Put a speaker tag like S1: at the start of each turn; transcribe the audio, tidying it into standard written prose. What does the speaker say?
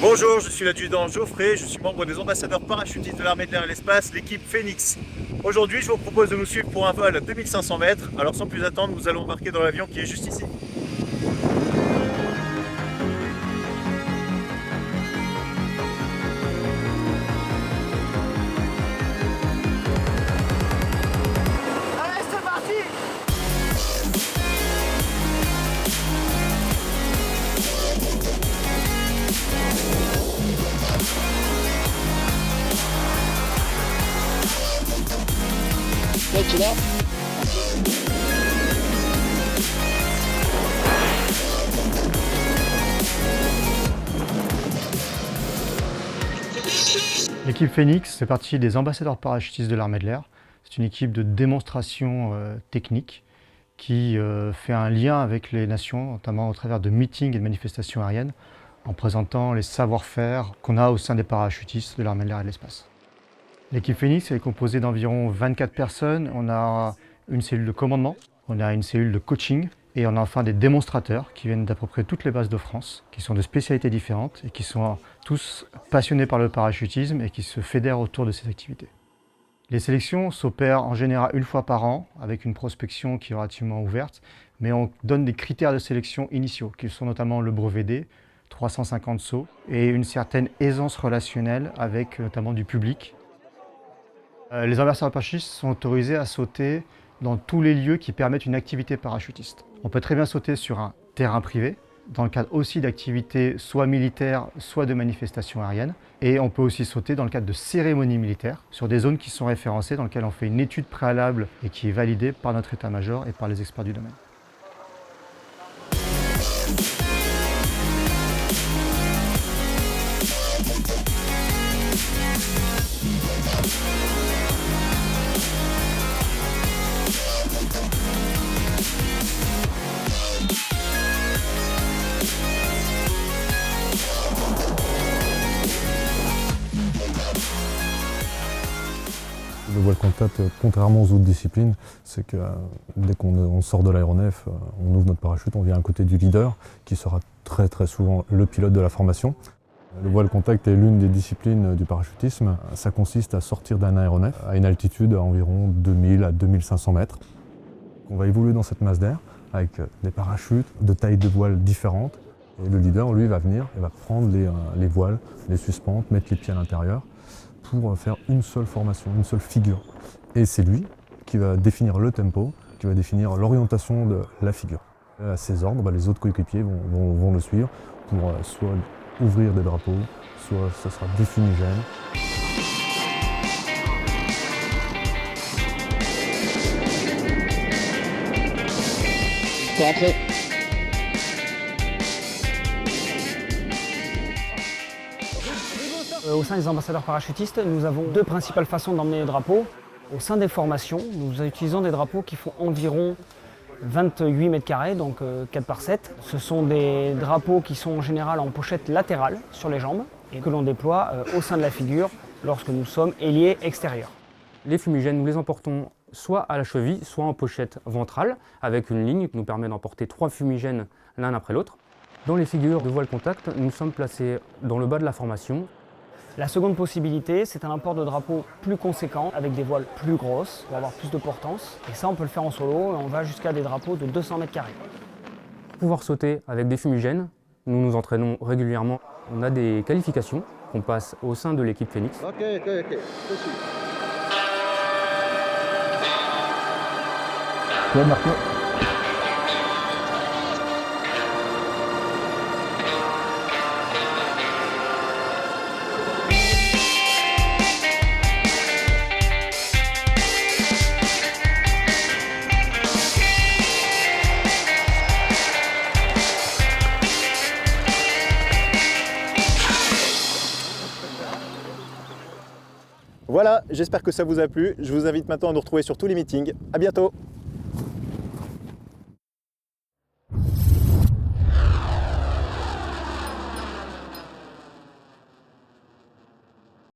S1: Bonjour, je suis l'adjudant Geoffrey, je suis membre des ambassadeurs parachutistes de l'armée de l'air et l'espace, l'équipe Phoenix. Aujourd'hui, je vous propose de nous suivre pour un vol à 2500 mètres. Alors sans plus attendre, nous allons embarquer dans l'avion qui est juste ici.
S2: Allez, c'est parti!
S3: Take it up.
S4: L'équipe Phoenix fait partie des ambassadeurs parachutistes de l'armée de l'air. C'est une équipe de démonstration technique qui fait un lien avec les nations, notamment au travers de meetings et de manifestations aériennes, en présentant les savoir-faire qu'on a au sein des parachutistes de l'armée de l'air et de l'espace. L'équipe Phoenix est composée d'environ 24 personnes. On a une cellule de commandement, on a une cellule de coaching et on a enfin des démonstrateurs qui viennent d'à peu près toutes les bases de France, qui sont de spécialités différentes et qui sont tous passionnés par le parachutisme et qui se fédèrent autour de ces activités. Les sélections s'opèrent en général une fois par an avec une prospection qui est relativement ouverte, mais on donne des critères de sélection initiaux qui sont notamment le brevet D, 350 sauts et une certaine aisance relationnelle avec notamment du public. Les ambassadeurs parachutistes sont autorisés à sauter dans tous les lieux qui permettent une activité parachutiste. On peut très bien sauter sur un terrain privé, dans le cadre aussi d'activités soit militaires, soit de manifestations aériennes. Et on peut aussi sauter dans le cadre de cérémonies militaires, sur des zones qui sont référencées, dans lesquelles on fait une étude préalable et qui est validée par notre état-major et par les experts du domaine.
S5: Le voile contact, contrairement aux autres disciplines, c'est que dès qu'on sort de l'aéronef, on ouvre notre parachute, on vient à côté du leader, qui sera très souvent le pilote de la formation. Le voile contact est l'une des disciplines du parachutisme. Ça consiste à sortir d'un aéronef à une altitude à environ 2000 à 2500 mètres. On va évoluer dans cette masse d'air avec des parachutes de tailles de voiles différentes. Et le leader, lui, va venir et va prendre les voiles, les suspendre, mettre les pieds à l'intérieur, pour faire une seule formation, une seule figure. Et c'est lui qui va définir le tempo, qui va définir l'orientation de la figure. À ses ordres, les autres coéquipiers vont le suivre pour soit ouvrir des drapeaux, soit ce sera des fumigènes.
S3: Patrick.
S2: Au sein des ambassadeurs parachutistes, nous avons deux principales façons d'emmener les drapeaux. Au sein des formations, nous utilisons des drapeaux qui font environ 28 mètres carrés, donc 4 par 7. Ce sont des drapeaux qui sont en général en pochette latérale sur les jambes et que l'on déploie au sein de la figure lorsque nous sommes ailiers extérieurs.
S6: Les fumigènes, nous les emportons soit à la cheville, soit en pochette ventrale, avec une ligne qui nous permet d'emporter 3 fumigènes l'un après l'autre. Dans les figures de voile contact, nous sommes placés dans le bas de la formation.
S2: La seconde possibilité, c'est un import de drapeau plus conséquent, avec des voiles plus grosses, pour avoir plus de portance. Et ça, on peut le faire en solo, et on va jusqu'à des drapeaux de 200 mètres carrés.
S6: Pour pouvoir sauter avec des fumigènes, nous nous entraînons régulièrement. On a des qualifications qu'on passe au sein de l'équipe Phoenix.
S3: Ok.
S5: Toi, Marco.
S1: Voilà, j'espère que ça vous a plu. Je vous invite maintenant à nous retrouver sur tous les meetings. À bientôt!